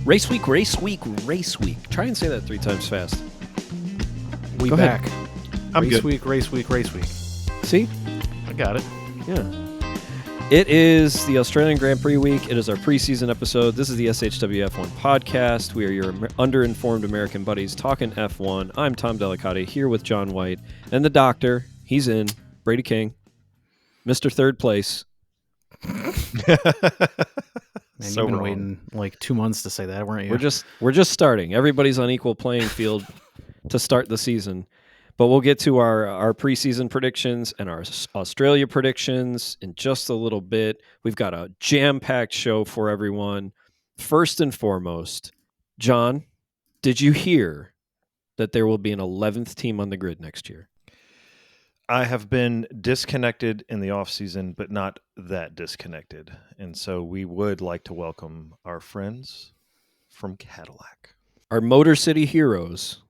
Race week, race week, race week. Try and say that 3 times fast. We Go back. ahead. I'm race good. week, race week, race week. See? I got it. Yeah. It is the Australian Grand Prix week. It is our preseason episode. This is the SHW F1 podcast. We are your underinformed American buddies talking F1. I'm Tom Delicati here with John White and the doctor. He's in. Brady King. Mr. Third Place. Man, So you've been wrong. waiting like 2 months to say that, weren't you? We're just starting. Everybody's on equal playing field to start the season. But we'll get to our preseason predictions and our Australia predictions in just a little bit. We've got a jam-packed show for everyone. First and foremost, John, did you hear that there will be an 11th team on the grid next year? I have been disconnected in the off season, but not that disconnected. And so we would like to welcome our friends from Cadillac. Our Motor City heroes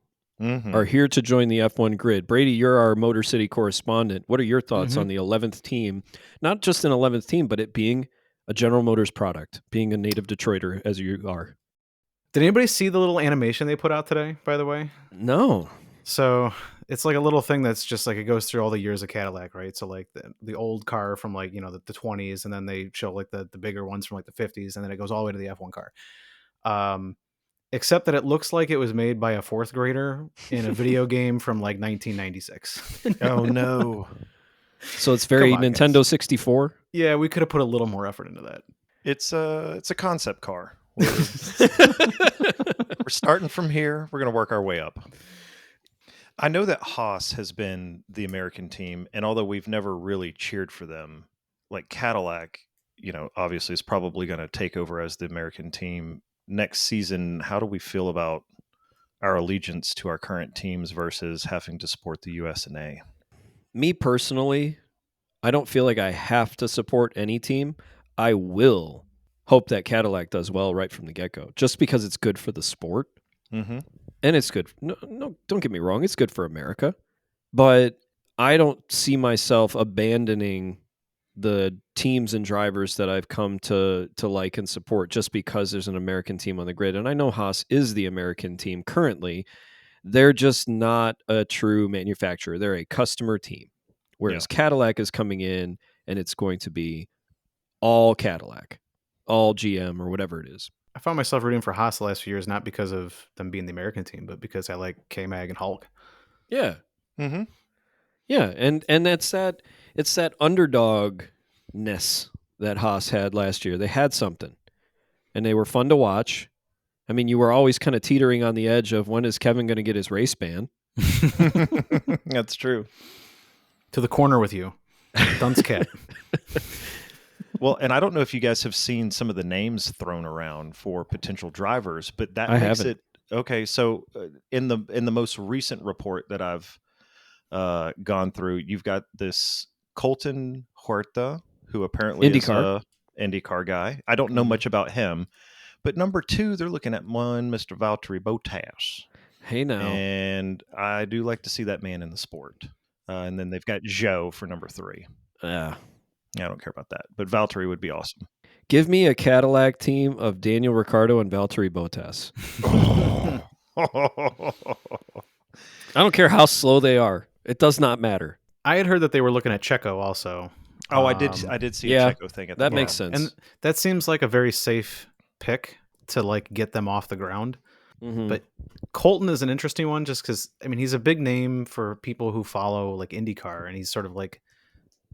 Mm-hmm. are here to join the F1 grid. Brady, you're our Motor City correspondent. What are your thoughts on the 11th team? Not just an 11th team, but it being a General Motors product, being a native Detroiter as you are. Did anybody see the little animation they put out today, by the way? No. So it's like a little thing that's just like it goes through all the years of Cadillac, right? So like the old car from like, the 20s, and then they show like the bigger ones from like the 50s, and then it goes all the way to the F1 car. Except that it looks like it was made by a 4th grader in a video game from like 1996. Oh, no. So it's very Come on, Nintendo guys. 64. Yeah, we could have put a little more effort into that. It's a concept car. We're starting from here. We're going to work our way up. I know that Haas has been the American team, and although we've never really cheered for them, like Cadillac, obviously is probably going to take over as the American team next season. How do we feel about our allegiance to our current teams versus having to support the US&A? Me personally, I don't feel like I have to support any team. I will hope that Cadillac does well right from the get-go, just because it's good for the sport. Mm-hmm. And it's good. No, don't get me wrong. It's good for America. But I don't see myself abandoning the teams and drivers that I've come to like and support just because there's an American team on the grid. And I know Haas is the American team currently. They're just not a true manufacturer. They're a customer team. Whereas Cadillac is coming in and it's going to be all Cadillac, all GM or whatever it is. I found myself rooting for Haas the last few years, not because of them being the American team, but because I like K-Mag and Hulk. Yeah. Mm-hmm. Yeah, and it's that underdog-ness that Haas had last year. They had something, and they were fun to watch. I mean, you were always kind of teetering on the edge of when is Kevin going to get his race ban? That's true. To the corner with you. Dunce cat. Well, and I don't know if you guys have seen some of the names thrown around for potential drivers, but that I makes haven't. it okay. So in the most recent report that I've gone through, you've got this Colton Huerta, who apparently is IndyCar. a IndyCar guy. I don't know much about him, but number 2, they're looking at one Mr. Valtteri Bottas, Hey now. and I do like to see that man in the sport. And then they've got Joe for number 3. I don't care about that, but Valtteri would be awesome. Give me a Cadillac team of Daniel Ricciardo and Valtteri Bottas. I don't care how slow they are. It does not matter. I had heard that they were looking at Checo also. Oh, I did see yeah, a Checo thing at That the makes bottom. sense. And that seems like a very safe pick to like get them off the ground. Mhm. But Colton is an interesting one just because, I mean, he's a big name for people who follow like IndyCar, and he's sort of like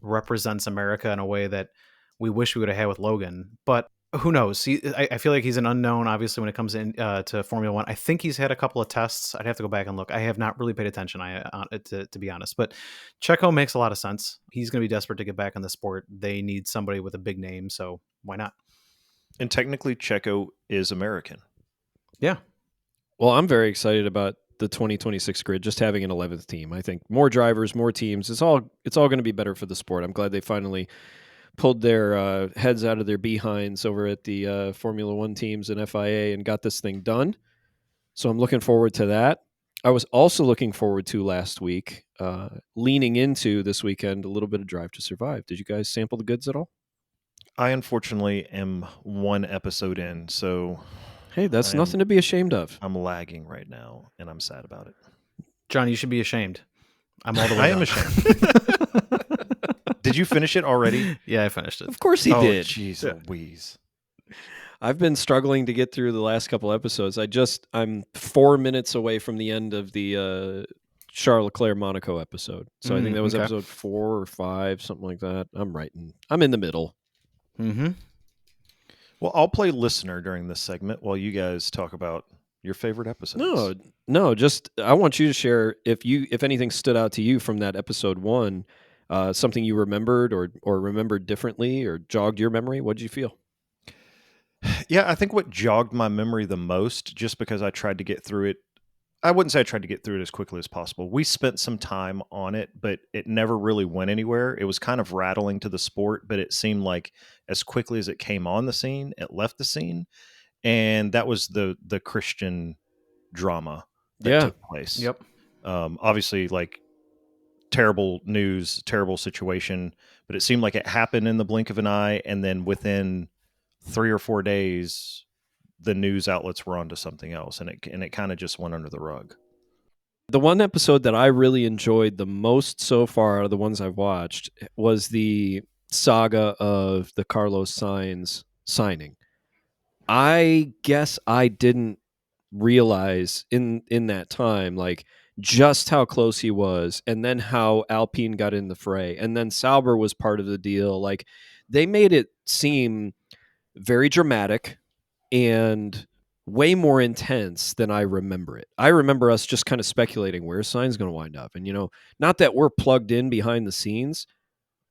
represents America in a way that we wish we would have had with Logan. But who knows? I feel like he's an unknown, obviously, when it comes in to Formula One. I think he's had a couple of tests. I'd have to go back and look. I have not really paid attention, to be honest. But Checo makes a lot of sense. He's going to be desperate to get back in the sport. They need somebody with a big name, so why not? And technically, Checo is American. Yeah. Well, I'm very excited about the 2026 grid, just having an 11th team. I think more drivers, more teams. It's all going to be better for the sport. I'm glad they finally pulled their heads out of their behinds over at the Formula One teams and FIA and got this thing done. So I'm looking forward to that. I was also looking forward to last week, leaning into this weekend, a little bit of Drive to Survive. Did you guys sample the goods at all? I unfortunately am one episode in, so Hey, that's nothing to be ashamed of. I'm lagging right now, and I'm sad about it. John, you should be ashamed. I'm all the way I am done. ashamed. Did you finish it already? Yeah, I finished it. Of course he did. Jeez Louise. I've been struggling to get through the last couple episodes. I'm 4 minutes away from the end of the Charles Leclerc Monaco episode. So I think that was episode 4 or 5, something like that. I'm in the middle. Mm-hmm. Well, I'll play listener during this segment while you guys talk about your favorite episodes. No, just I want you to share if anything stood out to you from that episode 1, something you remembered or remembered differently or jogged your memory. What did you feel? Yeah, I think what jogged my memory the most, just because I tried to get through it, I wouldn't say I tried to get through it as quickly as possible. We spent some time on it, but it never really went anywhere. It was kind of rattling to the sport, but it seemed like as quickly as it came on the scene, it left the scene. And that was the Christian drama that took place. Yep. Obviously, like, terrible news, terrible situation, but it seemed like it happened in the blink of an eye, and then within 3 or 4 days, the news outlets were onto something else, and it kind of just went under the rug. The one episode that I really enjoyed the most so far out of the ones I've watched was the saga of the Carlos Sainz signing. I guess I didn't realize in that time, like, just how close he was, and then how Alpine got in the fray, and then Sauber was part of the deal. Like, they made it seem very dramatic and way more intense than I remember it. I remember us just kind of speculating where Sainz going to wind up. And, not that we're plugged in behind the scenes,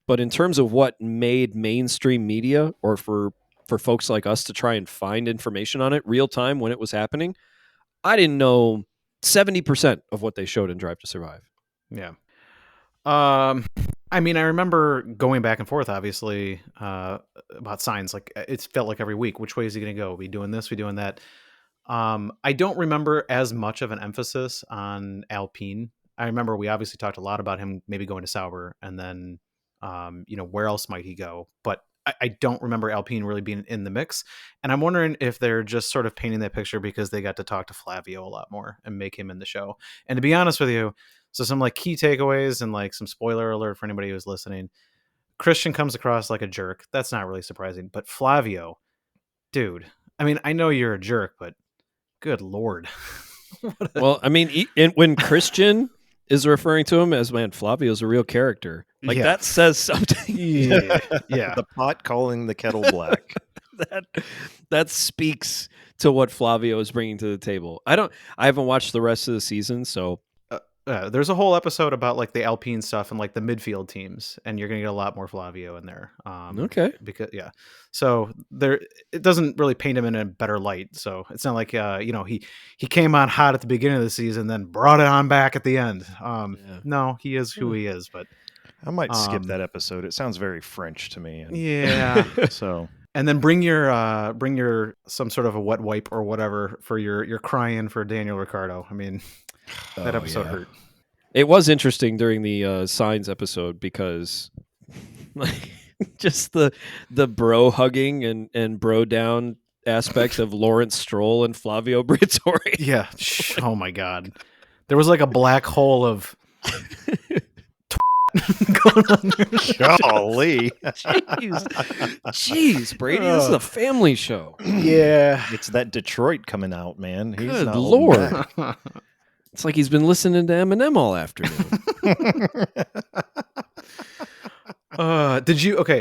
but in terms of what made mainstream media or for folks like us to try and find information on it real time when it was happening, I didn't know 70% of what they showed in Drive to Survive. Yeah. I mean, I remember going back and forth, obviously, about signs. Like, it felt like every week, which way is he going to go? We doing this? We doing that? I don't remember as much of an emphasis on Alpine. I remember we obviously talked a lot about him maybe going to Sauber, and then, where else might he go? But I don't remember Alpine really being in the mix. And I'm wondering if they're just sort of painting that picture because they got to talk to Flavio a lot more and make him in the show. And to be honest with you, so some like key takeaways and like some spoiler alert for anybody who's listening. Christian comes across like a jerk. That's not really surprising. But Flavio, dude, I mean, I know you're a jerk, but good Lord. Well, I mean, when Christian is referring to him as, man, Flavio's a real character. Like, that says something. Yeah. The pot calling the kettle black. that speaks to what Flavio is bringing to the table. I haven't watched the rest of the season, so there's a whole episode about like the Alpine stuff and like the midfield teams, and you're gonna get a lot more Flavio in there. Okay, because so it doesn't really paint him in a better light. So it's not like he came on hot at the beginning of the season, then brought it on back at the end. No, he is who he is. But I might skip that episode. It sounds very French to me. So. And then bring your some sort of a wet wipe or whatever for your crying for Daniel Ricciardo. I mean, that episode hurt. It was interesting during the Sainz episode because like just the bro hugging and bro down aspects of Lawrence Stroll and Flavio Briatore. Yeah. Oh my God. There was like a black hole of going on there. Golly. Jeez, Brady, this is a family show. Yeah. It's that Detroit coming out, man. He's Good not Lord. It's like he's been listening to Eminem all afternoon.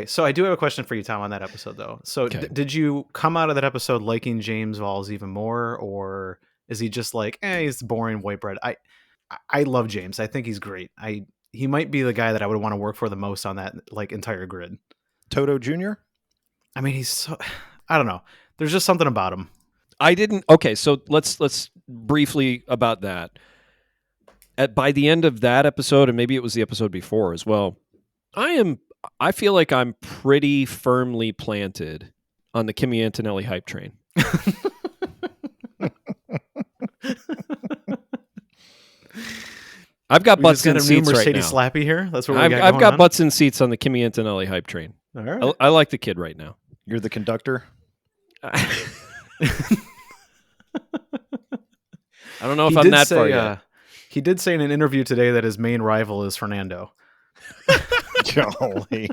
So I do have a question for you, Tom, on that episode, though. So did you come out of that episode liking James Valls even more, or is he just like, he's boring white bread? I love James. I think he's great. He might be the guy that I would want to work for the most on that like entire grid. Toto Jr.? I mean, he's so, I don't know. There's just something about him. Okay, so let's briefly about that. By the end of that episode, and maybe it was the episode before as well, I feel like I'm pretty firmly planted on the Kimi Antonelli hype train. I've got butts in seats right now. Mercedes Slappy here. That's what we got. I've got butts in seats on the Kimi Antonelli hype train. All right. I like the kid right now. You're the conductor? I don't know if I'm that far yet. He did say in an interview today that his main rival is Fernando. Golly.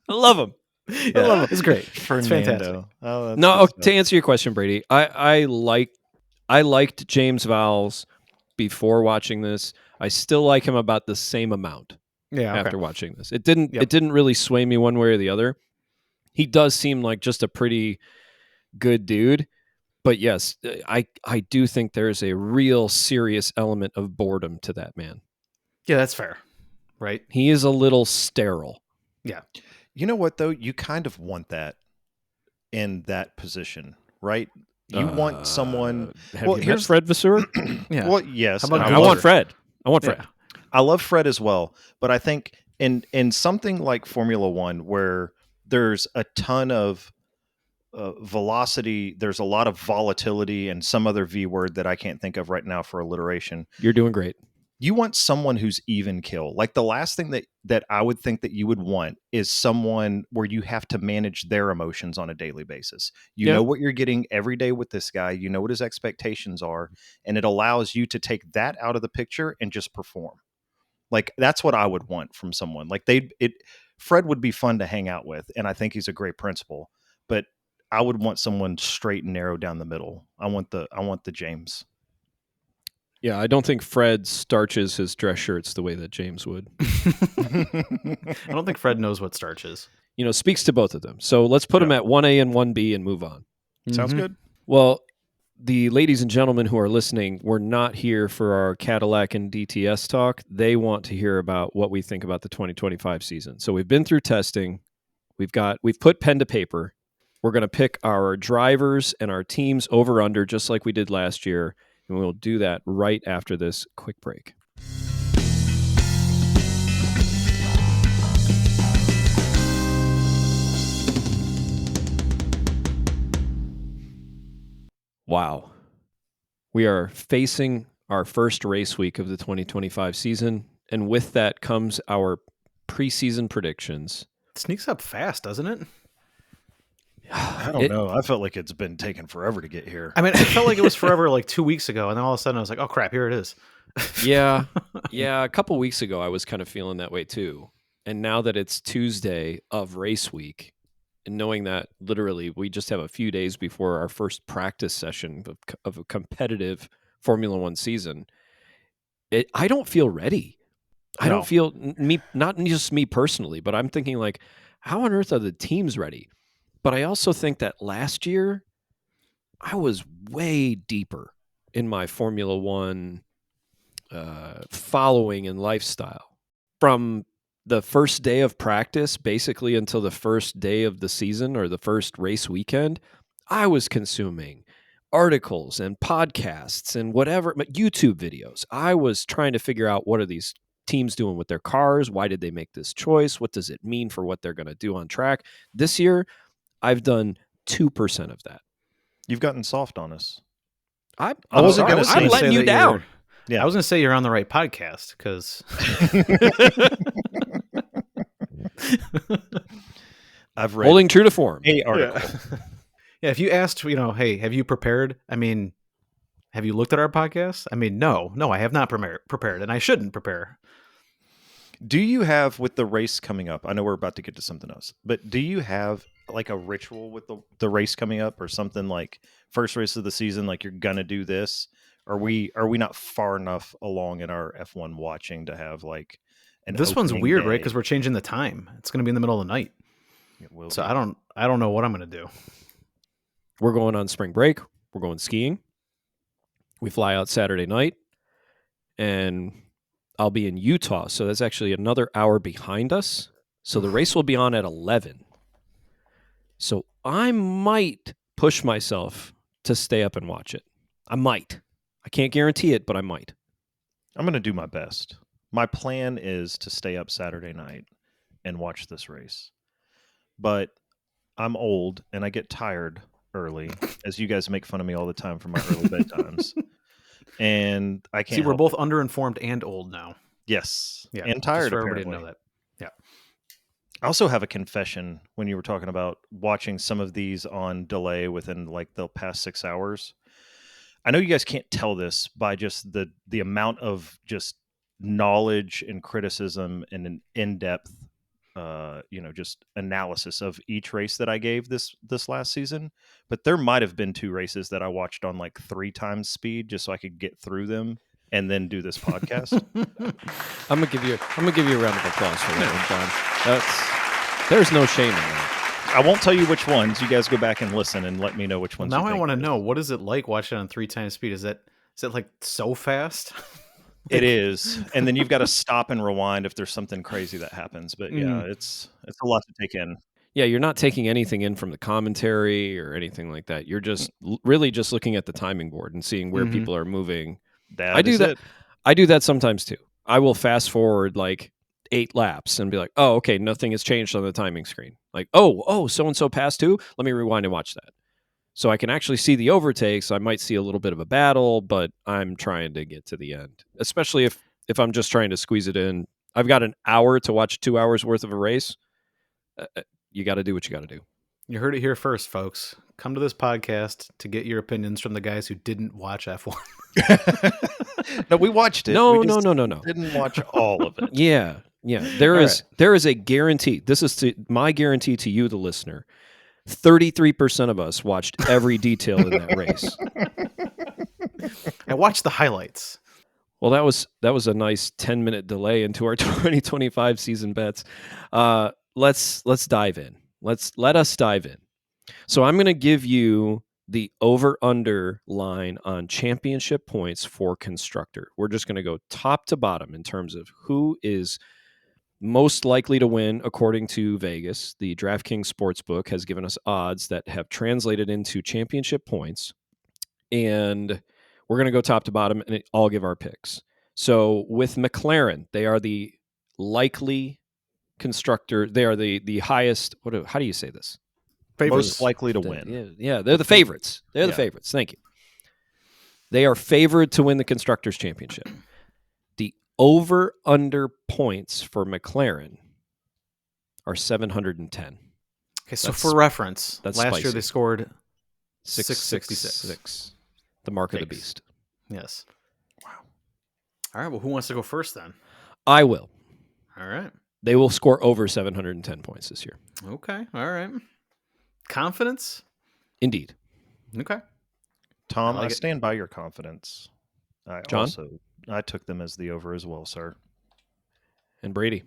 I love him. I love him. It's great. Fernando. It's fantastic. Oh, that's No, good to stuff. answer your question, Brady, I liked James Vowles before watching this. I still like him about the same amount after watching this. It didn't really sway me one way or the other. He does seem like just a pretty good dude. But yes, I do think there's a real serious element of boredom to that man. Yeah, that's fair. Right? He is a little sterile. Yeah. You know what, though? You kind of want that in that position, right? You want someone... Have you met Fred Vasseur? Yeah. Well, yes. How about I want Fred. I want Fred. Yeah. I love Fred as well, but I think in something like Formula One, where there's a ton of velocity, there's a lot of volatility, and some other V word that I can't think of right now for alliteration. You're doing great. You want someone who's even kill. Like the last thing that I would think that you would want is someone where you have to manage their emotions on a daily basis. You know what you're getting every day with this guy. You know what his expectations are, and it allows you to take that out of the picture and just perform. Like that's what I would want from someone. Like Fred would be fun to hang out with, and I think he's a great principal. But I would want someone straight and narrow down the middle. I want the James. Yeah, I don't think Fred starches his dress shirts the way that James would. I don't think Fred knows what starch is. Speaks to both of them. So let's put them at 1A and 1B and move on. Sounds good. Well, the ladies and gentlemen who are listening, we're not here for our Cadillac and DTS talk. They want to hear about what we think about the 2025 season. So we've been through testing. We've put pen to paper. We're going to pick our drivers and our teams over under just like we did last year. And we'll do that right after this quick break. Wow. We are facing our first race week of the 2025 season. And with that comes our preseason predictions. It sneaks up fast, doesn't it? I don't know. I felt like it's been taking forever to get here. I mean, it felt like it was forever like 2 weeks ago. And then all of a sudden I was like, oh, crap, here it is. Yeah. A couple weeks ago, I was kind of feeling that way too. And now that it's Tuesday of race week, and knowing that literally we just have a few days before our first practice session of a competitive Formula One season, I don't feel ready. I don't feel not just me personally, but I'm thinking like, how on earth are the teams ready? But I also think that last year I was way deeper in my Formula One following and lifestyle. From the first day of practice, basically until the first day of the season or the first race weekend, I was consuming articles and podcasts and whatever, YouTube videos. I was trying to figure out what are these teams doing with their cars? Why did they make this choice? What does it mean for what they're going to do on track? This year, I've done 2% of that. You've gotten soft on us. I'm letting you down. Yeah, I was going to say you're on the right podcast because I've read holding true to form. a article. Yeah, if you asked, hey, have you prepared? I mean, have you looked at our podcast? I mean, no, I have not prepared, and I shouldn't prepare. Do you have, with the race coming up, I know we're about to get to something else, but do you have like a ritual with the race coming up or something like first race of the season, like you're going to do this? Are we not far enough along in our F1 watching to have like this one's weird, right? Because we're changing the time. It's going to be in the middle of the night. So I don't know what I'm going to do. We're going on spring break. We're going skiing. We fly out Saturday night, and I'll be in Utah. So that's actually another hour behind us. So the race will be on at 11. So I might push myself to stay up and watch it. I might. I can't guarantee it, but I might. I'm going to do my best. My plan is to stay up Saturday night and watch this race. But I'm old and I get tired early, as you guys make fun of me all the time for my early bedtimes. And I can't. See, we're both underinformed and old now. Yes. Yeah. And tired, for apparently. everybody to know that. Yeah. I also have a confession when you were talking about watching some of these on delay within like the past 6 hours. I know you guys can't tell this by just the amount of just knowledge and criticism and an in-depth just analysis of each race that I gave this last season, but there might have been 2 races that I watched on like 3 times speed just so I could get through them and then do this podcast. I'm gonna give you a round of applause for that one, John. There's no shame in that. I won't tell you which ones. You guys go back and listen and let me know which ones. Now you I think want to it is. know, what is it like watching it on 3 times speed? Is it like so fast? It is, and then you've got to stop and rewind if there's something crazy that happens. But yeah, it's a lot to take in. Yeah, you're not taking anything in from the commentary or anything like that. You're just really just looking at the timing board and seeing where people are moving. I do that sometimes too. I will fast forward like 8 laps and be like, oh, okay, nothing has changed on the timing screen. Like, oh, so-and-so passed too? Let me rewind and watch that. So I can actually see the overtakes. I might see a little bit of a battle, but I'm trying to get to the end, especially if I'm just trying to squeeze it in. I've got an hour to watch 2 hours worth of a race. You got to do what you got to do. You heard it here first, folks. Come to this podcast to get your opinions from the guys who didn't watch F1. No, we watched it. No. Didn't watch all of it. Yeah. There is a guarantee. This is my guarantee to you, the listener. 33% of us watched every detail in that race. I watched the highlights. Well, that was a nice 10-minute delay into our 2025 season bets. Let's dive in. Let us dive in. So I'm going to give you the over-under line on championship points for constructor. We're just going to go top to bottom in terms of who is most likely to win according to Vegas. The DraftKings Sportsbook has given us odds that have translated into championship points. And we're going to go top to bottom and all give our picks. So with McLaren, they are the likely constructor. They are the highest. How do you say this? Favorites. Most likely to win. Yeah, they're the favorites. They're the favorites. Thank you. They are favored to win the Constructors' Championship. The over-under points for McLaren are 710. Okay, so for reference, last spicy. year they scored 666. The mark of the beast. Yes. Wow. All right, well, who wants to go first then? I will. All right. They will score over 710 points this year. Okay, all right. Confidence? Indeed. Okay. Tom, I stand by your confidence. John? I took them as the over as well, sir. And Brady?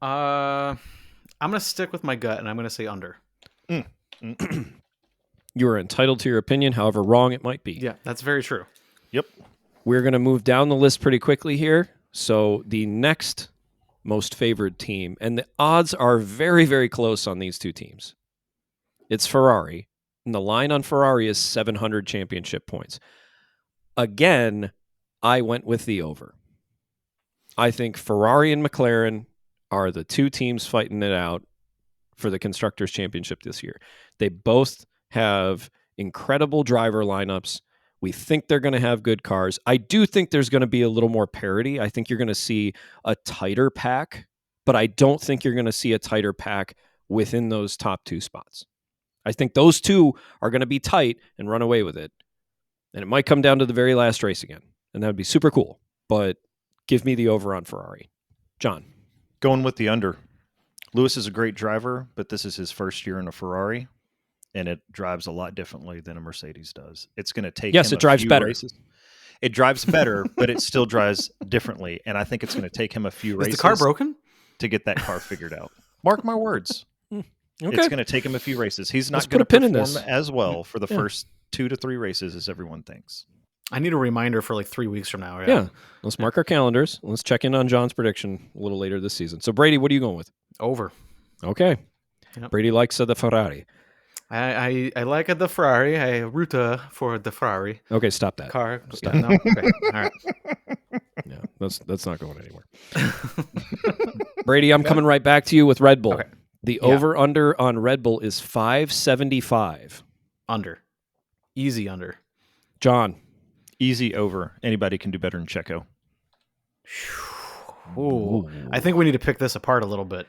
I'm going to stick with my gut, and I'm going to say under. You are entitled to your opinion, however wrong it might be. Yeah, that's very true. Yep. We're going to move down the list pretty quickly here. So the next most favored team, and the odds are very, very close on these two teams. It's Ferrari, and the line on Ferrari is 700 championship points. Again, I went with the over. I think Ferrari and McLaren are the two teams fighting it out for the Constructors' Championship this year. They both have incredible driver lineups. We think they're going to have good cars. I do think there's going to be a little more parity. I think you're going to see a tighter pack, but I don't think you're going to see a tighter pack within those top 2 spots. I think those two are going to be tight and run away with it. And it might come down to the very last race again. And that would be super cool. But give me the over on Ferrari. John? Going with the under. Lewis is a great driver, but this is his first year in a Ferrari, and it drives a lot differently than a Mercedes does. It's going to take him it drives better. Races. It drives better, but it still drives differently. And I think it's going to take him a few races. Is the car broken? To get that car figured out. Mark my words. Okay. It's going to take him a few races. He's not going to perform as well for the first 2 to 3 races as everyone thinks. I need a reminder for like 3 weeks from now. Yeah. Let's mark our calendars. Let's check in on John's prediction a little later this season. So, Brady, what are you going with? Over. Okay. Yep. Brady likes the Ferrari. I like the Ferrari. I root for the Ferrari. Okay, stop that. Car. Stop. Yeah, no? Okay. All right. Yeah, that's not going anywhere. Brady, I'm coming right back to you with Red Bull. Okay. The over-under on Red Bull is 575. Under. Easy under. John? Easy over. Anybody can do better than Checo. Ooh. I think we need to pick this apart a little bit.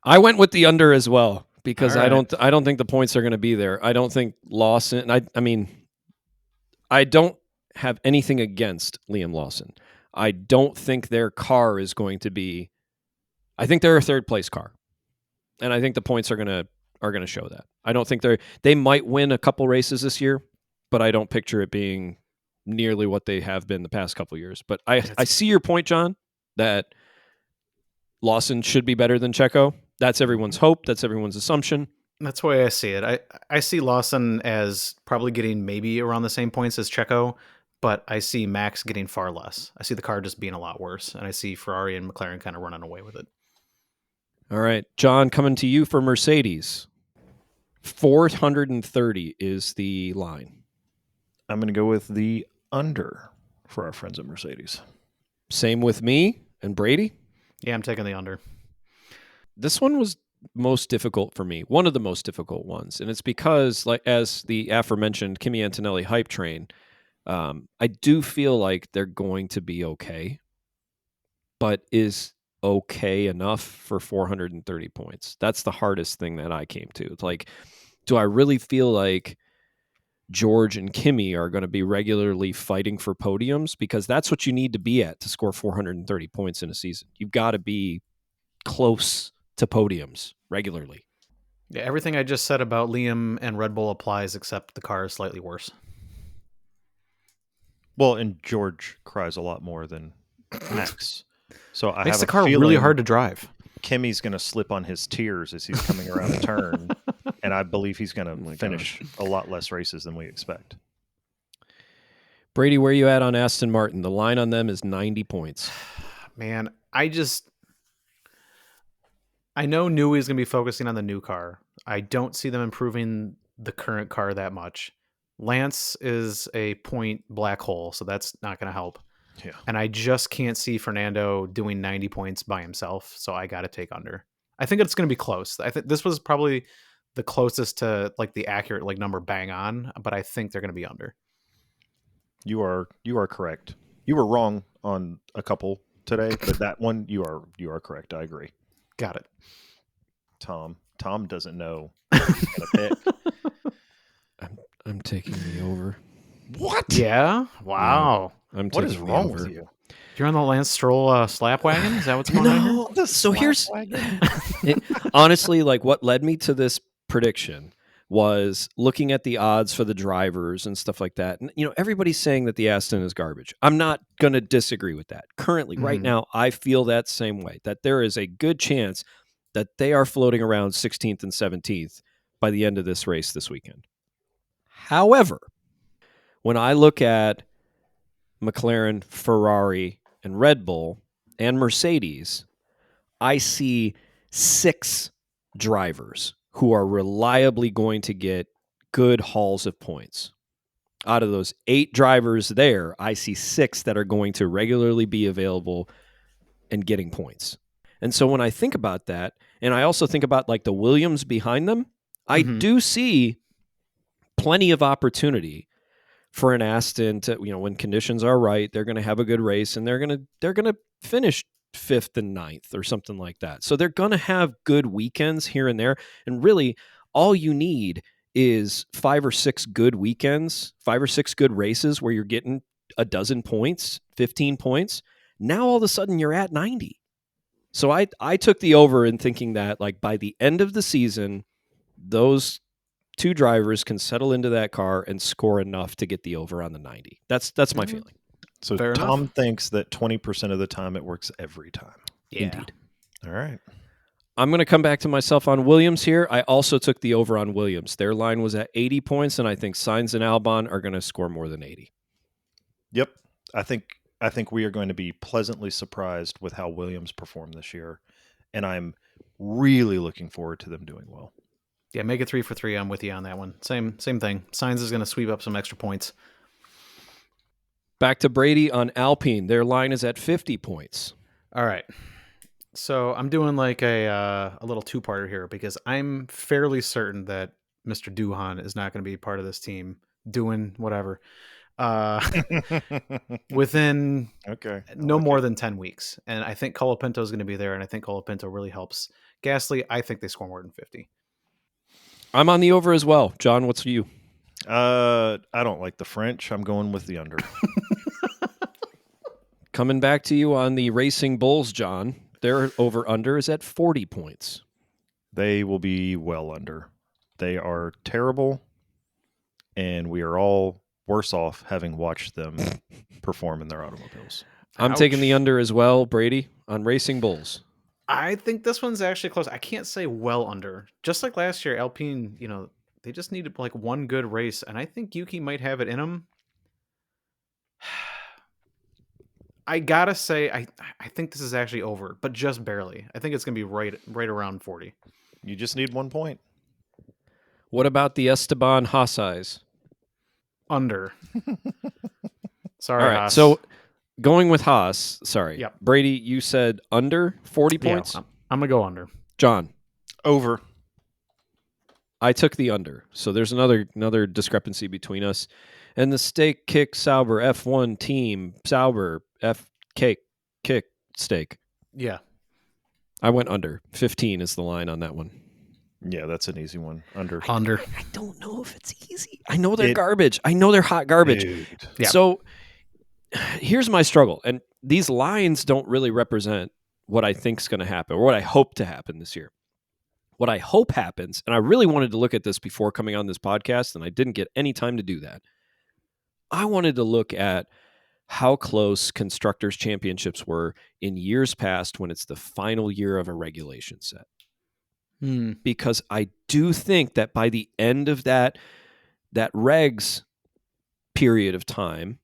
I went with the under as well because right. I don't think the points are going to be there. I don't think Lawson. I mean, I don't have anything against Liam Lawson. I don't think their car is going to be. I think they're a third place car, and I think the points are gonna show that. I don't think they might win a couple races this year, but I don't picture it being nearly what they have been the past couple years. But I see your point, John, that Lawson should be better than Checo. That's everyone's hope. That's everyone's assumption. That's the way I see it. I see Lawson as probably getting maybe around the same points as Checo, but I see Max getting far less. I see the car just being a lot worse, and I see Ferrari and McLaren kind of running away with it. All right, John, coming to you for Mercedes. 430 is the line. I'm going to go with the under for our friends at Mercedes. Same with me and Brady. Yeah, I'm taking the under. This one was most difficult for me, one of the most difficult ones, and it's because, like, as the aforementioned Kimi Antonelli hype train, I do feel like they're going to be okay, but is okay enough for 430 points? That's the hardest thing that I came to. It's like, do I really feel like George and Kimi are going to be regularly fighting for podiums? Because that's what you need to be at to score 430 points in a season. You've got to be close to podiums regularly. Yeah, everything I just said about Liam and Red Bull applies, except the car is slightly worse. Well, and George cries a lot more than Max. So I Makes have the car feeling really hard to drive. Kimi's going to slip on his tears as he's coming around the turn, and I believe he's going to finish a lot less races than we expect. Brady, where are you at on Aston Martin? The line on them is 90 points. Man, I know Newey is going to be focusing on the new car. I don't see them improving the current car that much. Lance is a point black hole, so that's not going to help. Yeah. And I just can't see Fernando doing 90 points by himself, so I got to take under. I think it's going to be close. I think this was probably the closest to like the accurate like number bang on, but I think they're going to be under. You are correct. You were wrong on a couple today, but that one you are correct. I agree. Got it. Tom doesn't know what he's going to pick. I'm taking the over. What? Yeah. Wow. I'm What is taking the wrong over. with you? You're on the Lance Stroll slap wagon? Is that what's going on here? So here's honestly, like, what led me to this prediction was looking at the odds for the drivers and stuff like that. And, everybody's saying that the Aston is garbage. I'm not going to disagree with that. Currently, right now, I feel that same way, that there is a good chance that they are floating around 16th and 17th by the end of this race this weekend. However, when I look at McLaren, Ferrari, and Red Bull, and Mercedes, I see 6 drivers who are reliably going to get good hauls of points. Out of those 8 drivers there, I see 6 that are going to regularly be available and getting points. And so when I think about that, and I also think about like the Williams behind them, I do see plenty of opportunity for an Aston to, when conditions are right, they're going to have a good race and they're going to finish 5th and 9th or something like that. So they're going to have good weekends here and there. And really all you need is 5 or 6 good weekends, 5 or 6 good races where you're getting a dozen points, 15 points. Now all of a sudden you're at 90. So I took the over in thinking that like by the end of the season, those 2 drivers can settle into that car and score enough to get the over on the 90. That's my feeling. So Fair Tom enough. thinks that 20% of the time it works every time. Yeah. Indeed. All right. I'm going to come back to myself on Williams here. I also took the over on Williams. Their line was at 80 points, and I think Sainz and Albon are going to score more than 80. Yep. I think we are going to be pleasantly surprised with how Williams performed this year, and I'm really looking forward to them doing well. Yeah, make it 3 for 3. I'm with you on that one. Same thing. Sainz is going to sweep up some extra points. Back to Brady on Alpine. Their line is at 50 points. All right. So I'm doing like a little 2-parter here because I'm fairly certain that Mr. Duhan is not going to be part of this team doing whatever within no more than 10 weeks. And I think Colapinto is going to be there, and I think Colapinto really helps. Gasly, I think they score more than 50. I'm on the over as well. John, what's for you? I don't like the French. I'm going with the under. Coming back to you on the Racing Bulls, John. Their over-under is at 40 points. They will be well under. They are terrible, and we are all worse off having watched them perform in their automobiles. I'm taking the under as well, Brady, on Racing Bulls. I think this one's actually close. I can't say well under. Just like last year, Alpine, they just needed like one good race, and I think Yuki might have it in him. I gotta say, I think this is actually over, but just barely. I think it's gonna be right around 40. You just need 1 point. What about the Esteban Haas eyes? Under. Sorry, All right, Haas. so going with Haas, sorry. Yep. Brady, you said under 40 points? Yeah, I'm gonna go under. John? Over. I took the under. So there's another discrepancy between us. And the Steak Kick Sauber F1 team, Sauber F Kick Steak. Yeah. I went under. 15 is the line on that one. Yeah, that's an easy one. Under. I don't know if it's easy. I know they're garbage. I know they're hot garbage. Yeah. So here's my struggle. And these lines don't really represent what I think is going to happen or what I hope to happen this year. What I hope happens, and I really wanted to look at this before coming on this podcast, and I didn't get any time to do that. I wanted to look at how close constructors' championships were in years past when it's the final year of a regulation set. Because I do think that by the end of that regs period of time,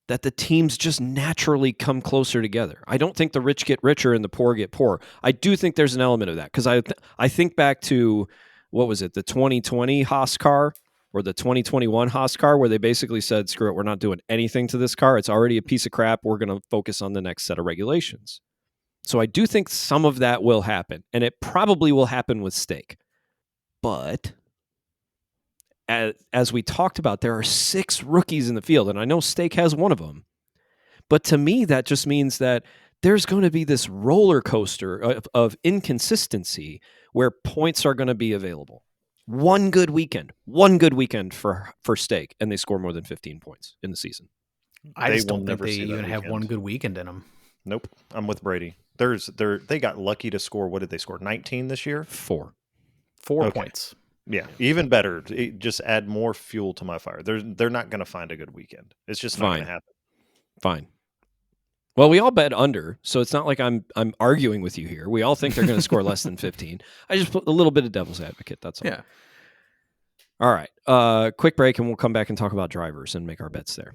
that the teams just naturally come closer together. I don't think the rich get richer and the poor get poorer. I do think there's an element of that because I think back to, what was it, the 2020 Haas car or the 2021 Haas car where they basically said, screw it, we're not doing anything to this car. It's already a piece of crap. We're going to focus on the next set of regulations. So I do think some of that will happen, and it probably will happen with Steak. But as we talked about, there are 6 rookies in the field, and I know Steak has one of them. But to me, that just means that there's going to be this roller coaster of inconsistency where points are going to be available. One good weekend for Steak, and they score more than 15 points in the season. I just don't think they even have one good weekend in them. Nope. I'm with Brady. They got lucky to score. What did they score? 19 this year? 4 points. Yeah, even better. Just add more fuel to my fire. They're not going to find a good weekend. It's just not going to happen. Fine. Well, we all bet under, so it's not like I'm arguing with you here. We all think they're going to score less than 15. I just put a little bit of devil's advocate. That's all. Yeah. All right. Quick break, and we'll come back and talk about drivers and make our bets there.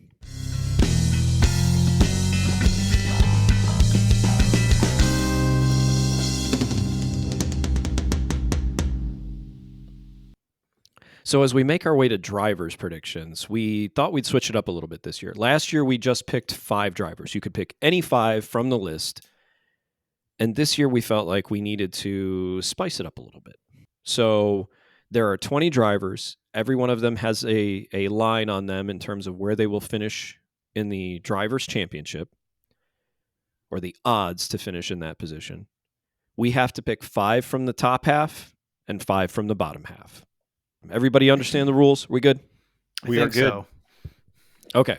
So as we make our way to drivers' predictions, we thought we'd switch it up a little bit this year. Last year, we just picked 5 drivers. You could pick any 5 from the list. And this year, we felt like we needed to spice it up a little bit. So there are 20 drivers. Every one of them has a line on them in terms of where they will finish in the Drivers' Championship or the odds to finish in that position. We have to pick 5 from the top half and 5 from the bottom half. Everybody understand the rules? We good? We are good. So. Okay.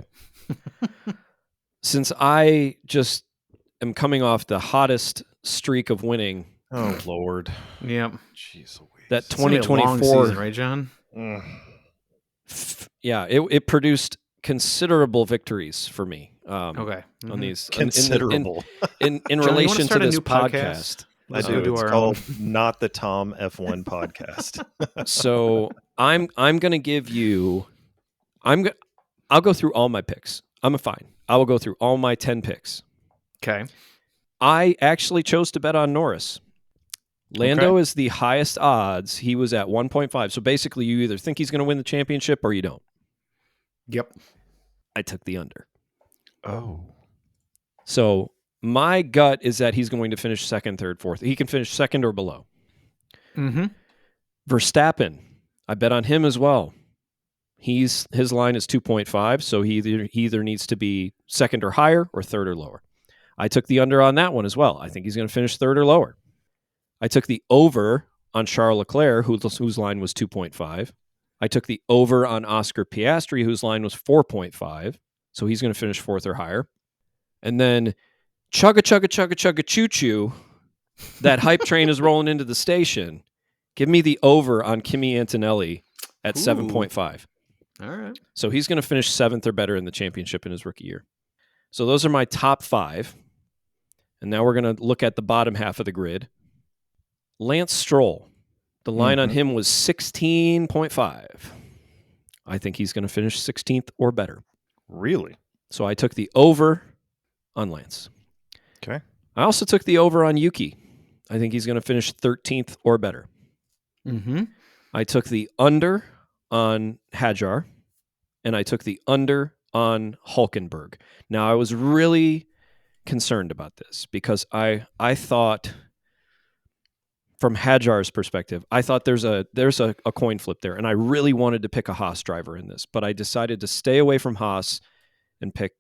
Since I just am coming off the hottest streak of winning. Oh, Lord. Yep. Jeez Louise. That It's gonna be a 2024. long season, right, John? Yeah, it produced considerable victories for me. Okay. On these. Considerable. In John, relation to this new podcast. I do. It's called Not the Tom F1 Podcast. So I'm going to give you. I'll go through all my picks. I will go through all my 10 picks. Okay. I actually chose to bet on Norris. Lando is the highest odds. He was at 1.5. So basically, you either think he's going to win the championship or you don't. Yep. I took the under. Oh. So my gut is that he's going to finish second, third, fourth. He can finish second or below. Mm-hmm. Verstappen, I bet on him as well. His line is 2.5, so he either needs to be second or higher or third or lower. I took the under on that one as well. I think he's going to finish third or lower. I took the over on Charles Leclerc, whose line was 2.5. I took the over on Oscar Piastri, whose line was 4.5. So he's going to finish 4th or higher. And then chugga, chugga, chugga, chugga, choo choo. That hype train is rolling into the station. Give me the over on Kimi Antonelli at 7.5. All right. So he's going to finish 7th or better in the championship in his rookie year. So those are my top 5. And now we're going to look at the bottom half of the grid. Lance Stroll. The line on him was 16.5. I think he's going to finish 16th or better. Really? So I took the over on Lance. Okay. I also took the over on Yuki. I think he's going to finish 13th or better. Mm-hmm. I took the under on Hadjar, and I took the under on Hulkenberg. Now, I was really concerned about this because I thought, from Hadjar's perspective, I thought there's a coin flip there, and I really wanted to pick a Haas driver in this, but I decided to stay away from Haas and pick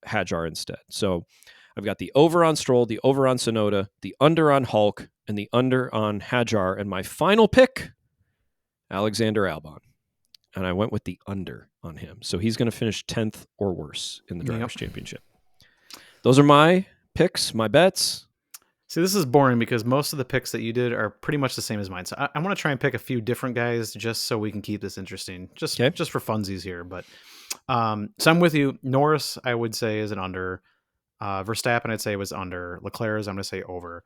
Hadjar instead. So I've got the over on Stroll, the over on Tsunoda, the under on Hulk, and the under on Hadjar, and my final pick, Alexander Albon. And I went with the under on him. So he's going to finish 10th or worse in the Drivers' Championship. Those are my picks, my bets. See, this is boring because most of the picks that you did are pretty much the same as mine. So I want to try and pick a few different guys just so we can keep this interesting, just for funsies here. But so I'm with you. Norris, I would say, is an under. Verstappen, I'd say, was under. Leclerc, I'm going to say over.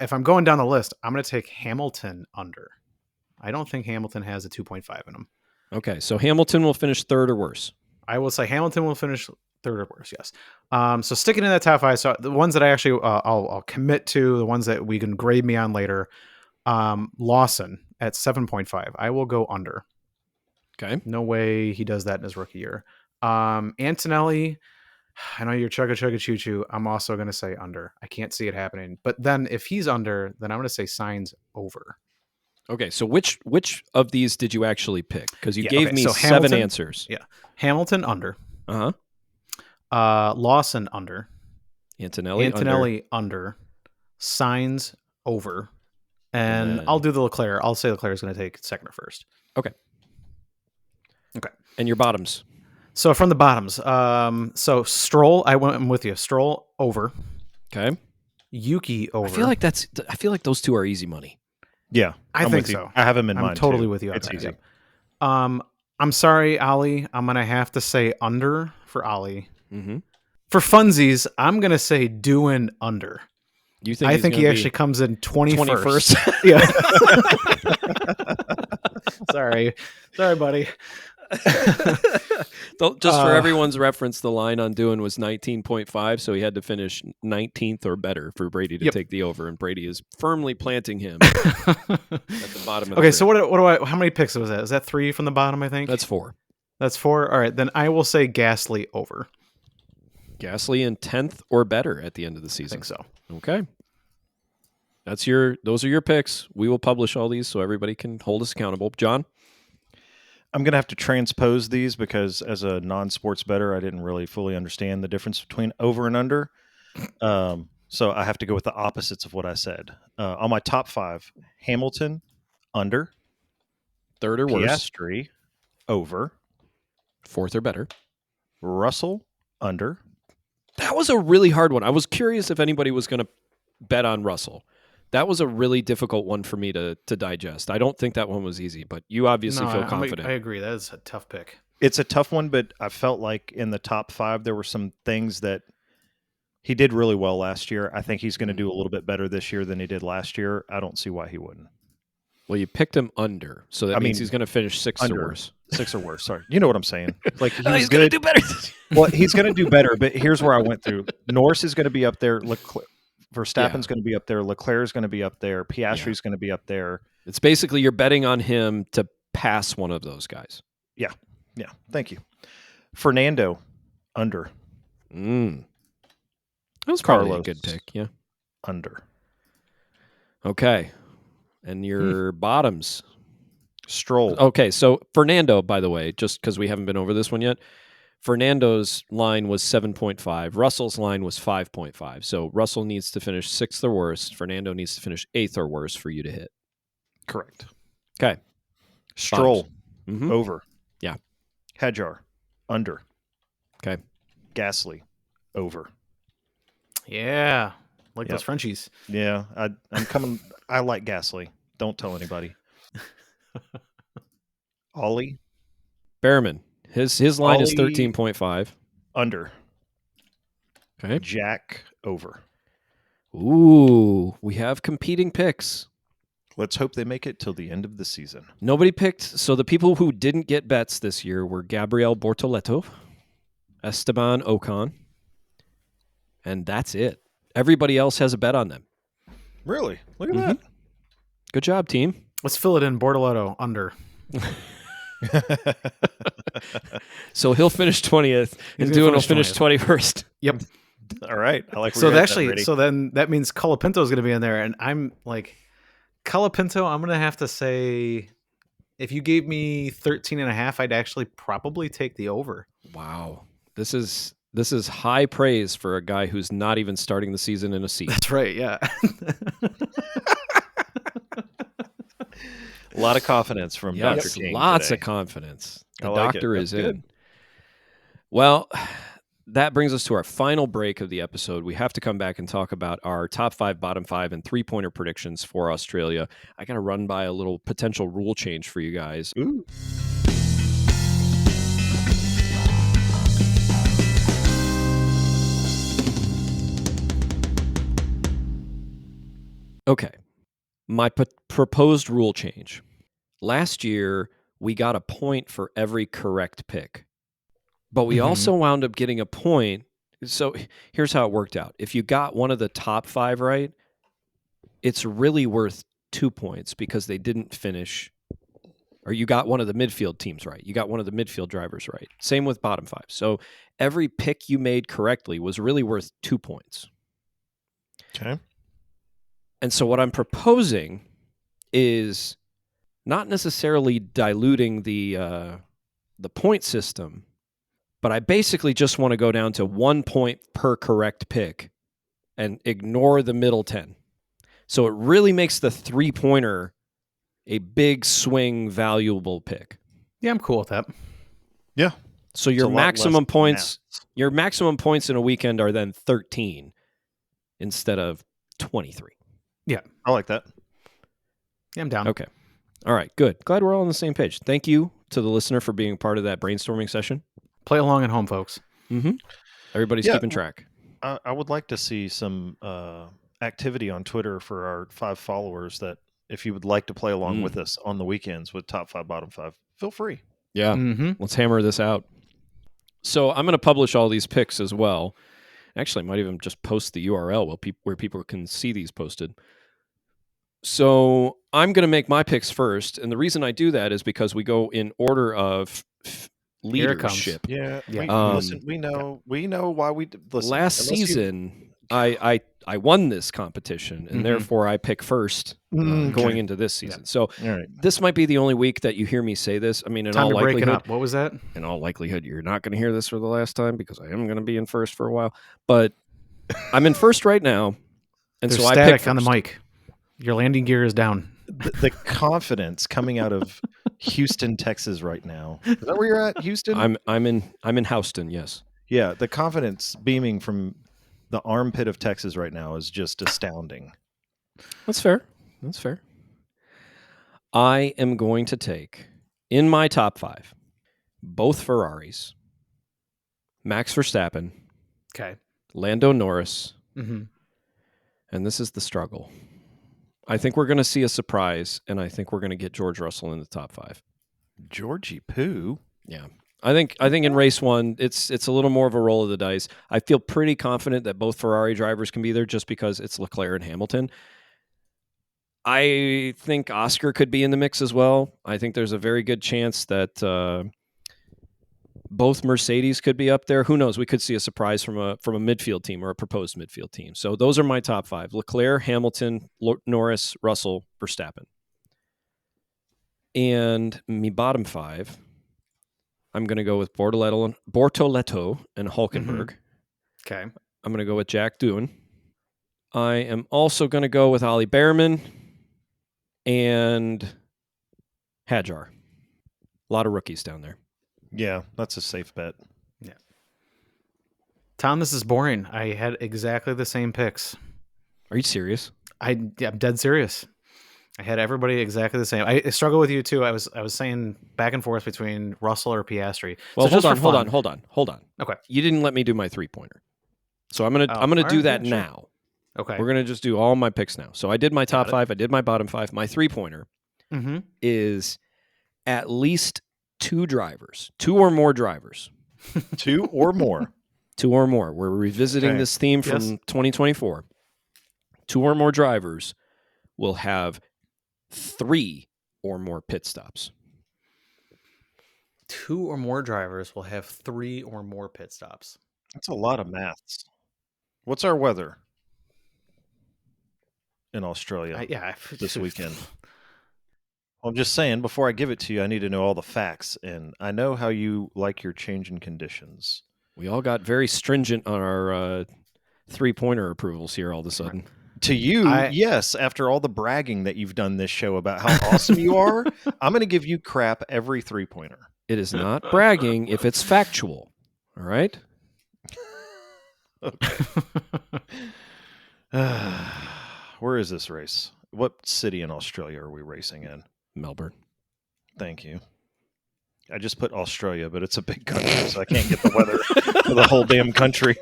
If I'm going down the list, I'm going to take Hamilton under. I don't think Hamilton has a 2.5 in him. Okay, so Hamilton will finish 3rd or worse. I will say Hamilton will finish 3rd or worse, yes. So sticking in that top 5, so the ones that I actually I'll commit to, the ones that we can grade me on later, Lawson at 7.5. I will go under. Okay. No way he does that in his rookie year. Antonelli, I know you're chugga choo choo. I'm also going to say under. I can't see it happening. But then if he's under, then I'm going to say Sainz over. Okay, so which of these did you actually pick? Because you gave me so 7 Hamilton, answers. Yeah. Hamilton under. Uh-huh. Lawson under. Antonelli under. Sainz over. And I'll do the Leclerc. I'll say Leclerc is going to take 2nd or 1st. Okay. Okay. And your bottoms? So from the bottoms, so Stroll, I went with you. Stroll over. Okay. Yuki over. I feel like those two are easy money. Yeah, I think so. I have him in I'm mind. totally too. with you on It's that. easy. Yep. I'm sorry, Ali. I'm gonna have to say under for Ali. Mm-hmm. For funsies, I'm gonna say doing under. You think? I think he actually comes in 21st. 21st. Yeah. Sorry, buddy. Just for everyone's reference, the line on Doohan was 19.5, so he had to finish 19th or better for Brady to take the over, and Brady is firmly planting him at the bottom of the grid. So what do I? How many picks was that? Is that 3 from the bottom? I think That's 4. That's 4. All right, then I will say Gasly over. Gasly in 10th or better at the end of the season. I think so. Okay. Those are your picks. We will publish all these so everybody can hold us accountable. John? I'm going to have to transpose these because as a non-sports bettor, I didn't really fully understand the difference between over and under. So I have to go with the opposites of what I said. On my top 5, Hamilton, under. 3rd or worse. Piastri, over. 4th or better. Russell, under. That was a really hard one. I was curious if anybody was going to bet on Russell. That was a really difficult one for me to digest. I don't think that one was easy, but you obviously feel confident. I agree. That is a tough pick. It's a tough one, but I felt like in the top 5, there were some things that he did really well last year. I think he's going to do a little bit better this year than he did last year. I don't see why he wouldn't. Well, you picked him under, so that means he's going to finish 6th or worse. 6 or worse. Sorry. You know what I'm saying. Like he's going to do better. Well, he's going to do better, but here's where I went through. Norris is going to be up there. Verstappen's going to be up there. Leclerc's going to be up there. Piastri's going to be up there. It's basically you're betting on him to pass one of those guys. Yeah. Yeah. Thank you. Fernando, under. That was probably a good pick. Yeah. Under. Okay. And your bottoms. Stroll. Okay. So Fernando, by the way, just because we haven't been over this one yet, Fernando's line was 7.5. Russell's line was 5.5. So Russell needs to finish 6th or worse. Fernando needs to finish 8th or worse for you to hit. Correct. Okay. Stroll. Bottoms. Mhm. Over. Yeah. Hadjar. Under. Okay. Gasly. Over. Yeah. Like Yep. those Frenchies. Yeah, I'm coming. I like Gasly. Don't tell anybody. Ollie. Behrman. His line is Ollie 13.5. under. Okay. Jack over. Ooh, we have competing picks. Let's hope they make it till the end of the season. Nobody picked. So the people who didn't get bets this year were Gabriel Bortoleto, Esteban Ocon, and that's it. Everybody else has a bet on them. Really? Look at Good job, team. Let's fill it in. Bortoleto under. that. So he'll finish 20th, and gonna Doohan will finish finish 21st. Yep. All right. I like. So where you're at, actually, Brady. so then that means Colapinto is going to be in there, and I'm like, Colapinto. I'm going to have to say, if you gave me 13.5, I'd actually probably take the over. Wow, this is high praise for a guy who's not even starting the season in a seat. That's right. Yeah. A lot of confidence from Dr. Yes, King. lots today. of confidence. The I like it. doctor That's is good. in. Well, that brings us to our final break of the episode. We have to come back and talk about our top 5, bottom 5, and 3-pointer predictions for Australia. I got to run by a little potential rule change for you guys. Ooh. Okay. My proposed rule change. Last year, we got a point for every correct pick, but we also wound up getting a point. So here's how it worked out. If you got one of the top 5 right, it's really worth 2 points because they didn't finish, or you got one of the midfield teams right. You got one of the midfield drivers right. Same with bottom 5. So every pick you made correctly was really worth 2 points. Okay. And so what I'm proposing is not necessarily diluting the point system, but I basically just want to go down to 1 point per correct pick and ignore the middle 10. So it really makes the 3-pointer a big swing, valuable pick. Yeah, I'm cool with that. Yeah. So It's your a lot maximum less points, maths. your maximum points in a weekend are then 13 instead of 23. I like that. Yeah, I'm down. Okay. All right, good. Glad we're all on the same page. Thank you to the listener for being part of that brainstorming session. Play along at home, folks. Mm-hmm. Everybody's Yeah. keeping track. I would like to see some activity on Twitter for our 5 followers that if you would like to play along with us on the weekends with top 5, bottom 5, feel free. Yeah. Mm-hmm. Let's hammer this out. So I'm going to publish all these picks as well. Actually, I might even just post the URL where people can see these posted. So I'm going to make my picks first. And the reason I do that is because we go in order of Here it comes. leadership. Yeah. Yeah. Listen, we know why we listen. Last unless you- season, I won this competition, and Mhm. therefore I pick first Okay. going into this season. So All right. this might be the only week that you hear me say this. I mean, in Time all to break it likelihood, up. What was that? in all likelihood, you're not going to hear this for the last time because I am going to be in first for a while. But I'm in first right now, and There's so I pick static on the first. mic. Your landing gear is down. The confidence coming out of Houston, Texas right now. Is that where you're at, Houston? I'm in Houston. Yes. Yeah, the confidence beaming from the armpit of Texas right now is just astounding. That's fair. That's fair. I am going to take, in my top 5, both Ferraris, Max Verstappen, Okay. Lando Norris, Mm-hmm. and this is the struggle. I think we're going to see a surprise, and I think we're going to get George Russell in the top 5. Georgie Poo. Yeah. I think in race 1, it's a little more of a roll of the dice. I feel pretty confident that both Ferrari drivers can be there just because it's Leclerc and Hamilton. I think Oscar could be in the mix as well. I think there's a very good chance that both Mercedes could be up there. Who knows? We could see a surprise from a midfield team or a proposed midfield team. So those are my top 5: Leclerc, Hamilton, Norris, Russell, Verstappen. And me bottom 5, I'm going to go with Bortoleto and Hulkenberg. Okay. I'm going to go with Jack Doohan. I am also going to go with Ollie Behrman and Hadjar. A lot of rookies down there. Yeah, that's a safe bet. Yeah. Tom, this is boring. I had exactly the same picks. Are you serious? I'm dead serious. I had everybody exactly the same. I struggle with you too. I was saying back and forth between Russell or Piastri. Well, so just hold for on. Okay. You didn't let me do my 3-pointer. So I'm gonna All do right, that yeah, sure. now. Okay. We're gonna just do all my picks now. So I did my top Got it. 5. I did my bottom 5. My 3-pointer Mm-hmm. is at least 2 drivers, 2 or more drivers. 2 or more. 2 or more. We're revisiting this theme from 2024. 2 or more drivers will have 3 or more pit stops. 2 or more drivers will have 3 or more pit stops. That's a lot of maths. What's our weather in Australia this weekend? I'm just saying, before I give it to you, I need to know all the facts, and I know how you like your changing conditions. We all got very stringent on our 3-pointer approvals here all of a sudden. To you, yes, after all the bragging that you've done this show about how awesome you are, I'm going to give you crap every 3-pointer. It is not bragging if it's factual. All right? Okay. Where is this race? What city in Australia are we racing in? Melbourne. Thank you. I just put Australia, but it's a big country, so I can't get the weather for the whole damn country.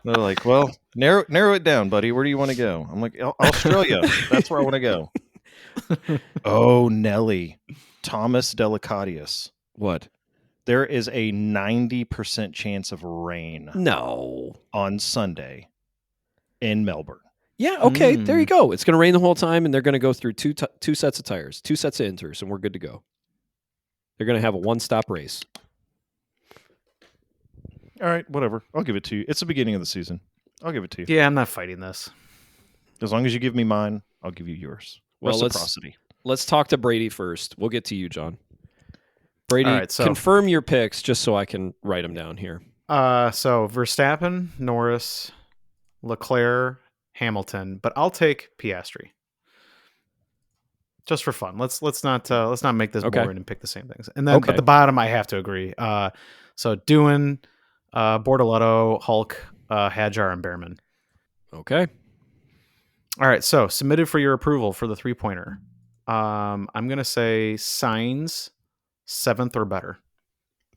They're like, well, narrow it down, buddy. Where do you want to go? I'm like, Australia. That's where I want to go. Oh, Nelly. Thomas Delicatius. What? There is a 90% chance of rain. No. On Sunday in Melbourne. Yeah, okay, there you go. It's going to rain the whole time, and they're going to go through two sets of tires, 2 sets of inters, and we're good to go. They're going to have a one-stop race. All right, whatever. I'll give it to you. It's the beginning of the season. I'll give it to you. Yeah, I'm not fighting this. As long as you give me mine, I'll give you yours. Well, reciprocity. Let's talk to Brady first. We'll get to you, John. Brady, all right, so, confirm your picks just so I can write them down here. So Verstappen, Norris, Leclerc, Hamilton, but I'll take Piastri. Just for fun. Let's not make this boring and pick the same things. And then but the bottom I have to agree. So Doohan, Bortoletto, Hulk, Hadjar, and Behrman. Okay. All right, so submitted for your approval for the 3-pointer. I'm gonna say Sainz 7th or better.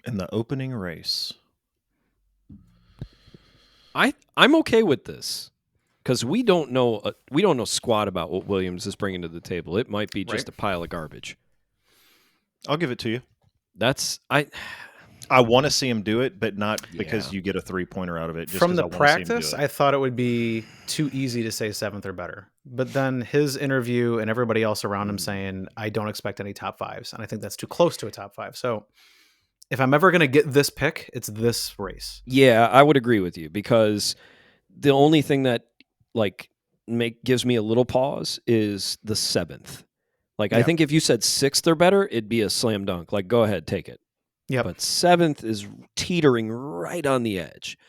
In the opening race. I'm okay with this. Because we don't know squat about what Williams is bringing to the table. It might be just a pile of garbage. I'll give it to you. I want to see him do it, but not because you get a 3-pointer out of it. Just from the practice, I thought it would be too easy to say 7th or better. But then his interview and everybody else around him saying, I don't expect any top 5s. And I think that's too close to a top 5. So if I'm ever going to get this pick, it's this race. Yeah, I would agree with you because the only thing that gives me a little pause is the 7th. I think if you said 6th or better, it'd be a slam dunk. Go ahead, take it. Yeah. But 7th is teetering right on the edge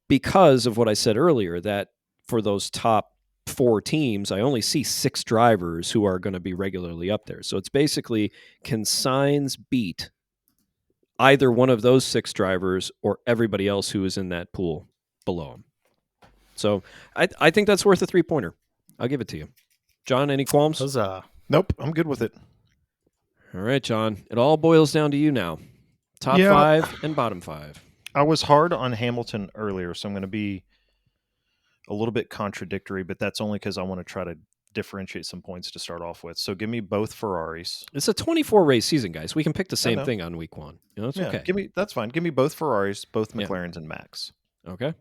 because of what I said earlier, that for those top 4 teams, I only see 6 drivers who are going to be regularly up there. So it's basically, can Sainz beat either one of those 6 drivers or everybody else who is in that pool below him? So I think that's worth a 3-pointer. I'll give it to you. John, any qualms? Nope, I'm good with it. All right, John. It all boils down to you now. Top 5 and bottom 5. I was hard on Hamilton earlier, so I'm going to be a little bit contradictory, but that's only because I want to try to differentiate some points to start off with. So give me both Ferraris. It's a 24-race season, guys. We can pick the same thing on week 1. It's okay. That's fine. Give me both Ferraris, both McLarens, and Max. Okay.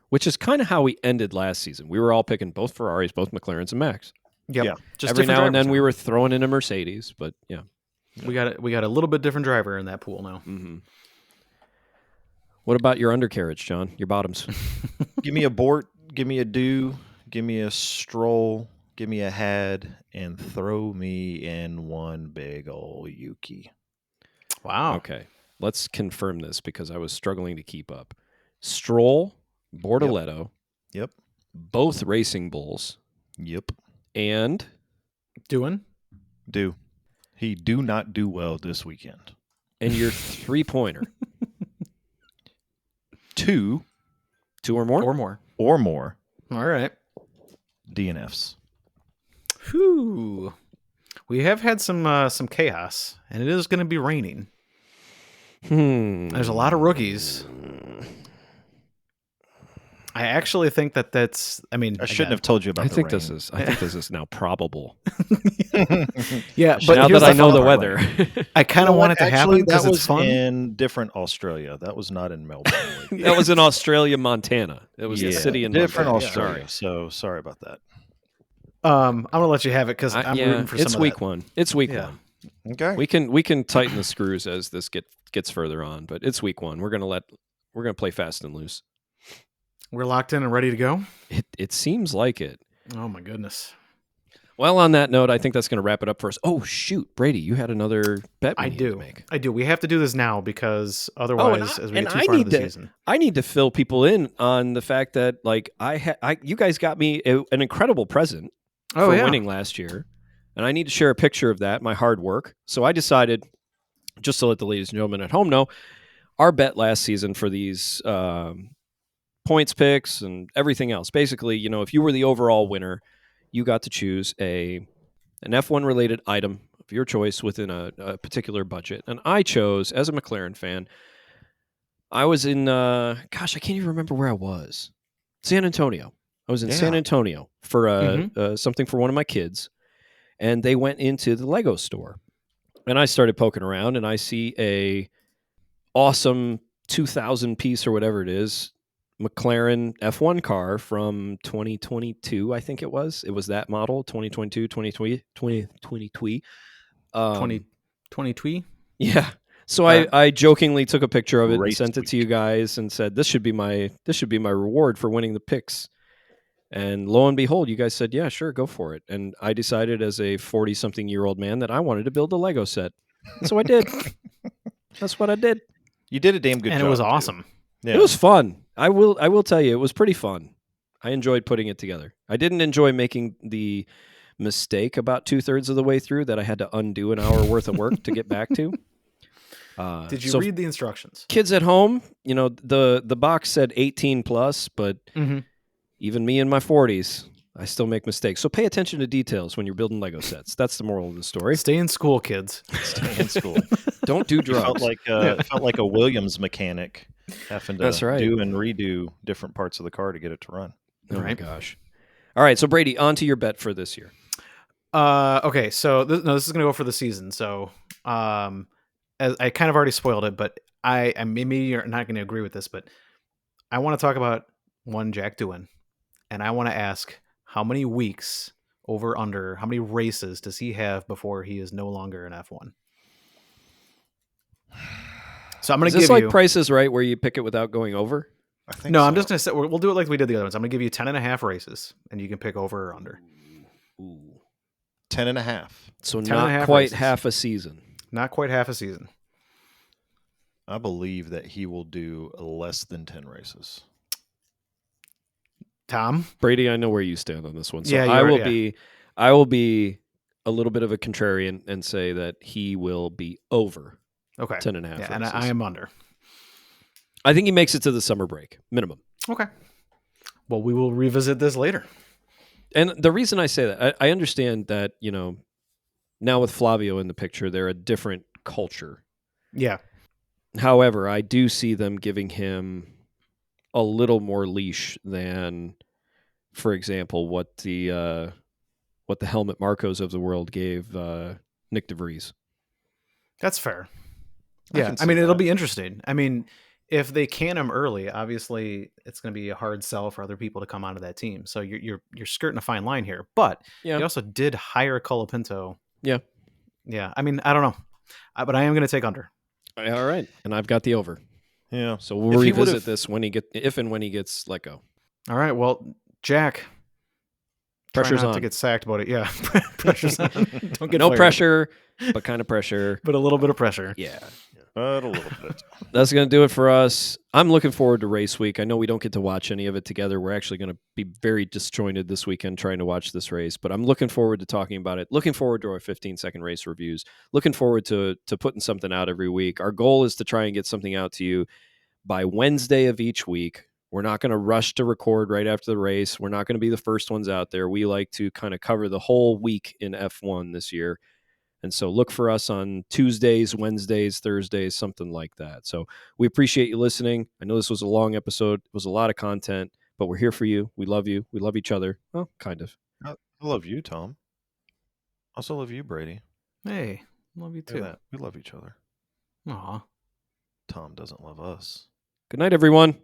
Which is kind of how we ended last season. We were all picking both Ferraris, both McLarens, and Max. Yep. Yeah. Just every now and then we were throwing in a Mercedes, but yeah. We got a little bit different driver in that pool now. Mm-hmm. What about your undercarriage, John? Your bottoms? Give me a Bort, give me a Do, give me a Stroll, give me a Had, and throw me in one big old Yuki. Wow. Okay. Let's confirm this because I was struggling to keep up. Stroll, Bortoletto. Yep. Both Racing Bulls. Yep. And Do. He do not do well this weekend. And your 3-pointer. 2 or more? Or more. All right. DNFs. Whew. We have had some chaos, and it is going to be raining. There's a lot of rookies. I actually think that's. I mean, I shouldn't have told you about. I think this is now probable. Yeah, but now that I know the part. weather, I kind of want it to happen because it's fun. In different Australia. That was not in Melbourne. That was in Australia, Montana. It was the city in different Montana. Australia. So sorry about that. I'm gonna let you have it because I'm rooting for some it's of week that. 1. It's week 1. Okay. We can tighten the screws as this gets further on, but it's week 1. We're gonna play fast and loose. We're locked in and ready to go? It seems like it. Oh, my goodness. Well, on that note, I think that's going to wrap it up for us. Oh, shoot. Brady, you had another bet we need to make. I do. We have to do this now because otherwise, as we get too far into the season. I need to fill people in on the fact that you guys got me an incredible present for winning last year, and I need to share a picture of that, my hard work. So I decided, just to let the ladies and gentlemen at home know, our bet last season for these points picks and everything else. Basically, if you were the overall winner, you got to choose an F1 related item of your choice within a particular budget. And I chose, as a McLaren fan, I was in, I can't even remember where I was. San Antonio. I was in San Antonio for something for one of my kids. And they went into the Lego store. And I started poking around and I see a awesome 2000 piece or whatever it is, McLaren F1 car from 2022, I think it was. It was that model, 2022, 2022. 2022? Yeah. So I jokingly took a picture of it and sent it to you guys and said, this should be my reward for winning the picks. And lo and behold, you guys said, yeah, sure, go for it. And I decided as a 40-something-year-old man that I wanted to build a Lego set. So I did. That's what I did. You did a damn good job. And it was awesome. Yeah. It was fun. I will tell you, it was pretty fun. I enjoyed putting it together. I didn't enjoy making the mistake about 2/3 of the way through that I had to undo an hour worth of work to get back to. Did you read the instructions? Kids at home, the box said 18 plus, but even me in my 40s, I still make mistakes. So pay attention to details when you're building Lego sets. That's the moral of the story. Stay in school, kids. Stay in school. Don't do drugs. Felt like a Williams mechanic having to That's right. do and redo different parts of the car to get it to run. Oh my gosh. All right, so Brady, on to your bet for this year. Okay, so this is going to go for the season. So as I kind of already spoiled it, but I maybe you're not going to agree with this, but I want to talk about one Jack doing, and I want to ask how many weeks over under, how many races does he have before he is no longer an F1? So I'm going to give you... Is this like Price is Right where you pick it without going over? I think no, so. I'm just going to say, we'll do it like we did the other ones. I'm going to give you 10.5 races, and you can pick over or under. Ooh. 10.5. So not quite half a season. Not quite half a season. I believe that he will do less than 10 races. Tom? Brady, I know where you stand on this one. So yeah, I will be a little bit of a contrarian and say that he will be over 10.5 races. And I am under. I think he makes it to the summer break, minimum. Okay. Well, we will revisit this later. And the reason I say that, I understand that, now with Flavio in the picture, they're a different culture. Yeah. However, I do see them giving him a little more leash than, for example, what the Helmut Marcos of the world gave Nick DeVries. That's fair. Yeah, I mean, it'll be interesting. I mean, if they can him early, obviously it's going to be a hard sell for other people to come onto that team. So you're skirting a fine line here. But they also did hire Colapinto. Yeah. Yeah. I mean, I don't know, but I am going to take under. All right, and I've got the over. Yeah. So we'll revisit this if and when he gets let go. All right. Well, Jack, pressure's on to get sacked about it. Yeah, pressure's on. Don't get no fired. pressure, but kind of pressure, but a little bit of pressure. Yeah. But a little bit. That's going to do it for us. I'm looking forward to race week. I know we don't get to watch any of it together. We're actually going to be very disjointed this weekend trying to watch this race, but I'm looking forward to talking about it. Looking forward to our 15-second race reviews. Looking forward to putting something out every week. Our goal is to try and get something out to you by Wednesday of each week. We're not going to rush to record right after the race. We're not going to be the first ones out there. We like to kind of cover the whole week in F1 this year. And so look for us on Tuesdays, Wednesdays, Thursdays, something like that. So we appreciate you listening. I know this was a long episode. It was a lot of content, but we're here for you. We love you. We love each other. Well, kind of. I love you, Tom. I also love you, Brady. Hey, love you Look at too. that. We love each other. Aw. Tom doesn't love us. Good night, everyone.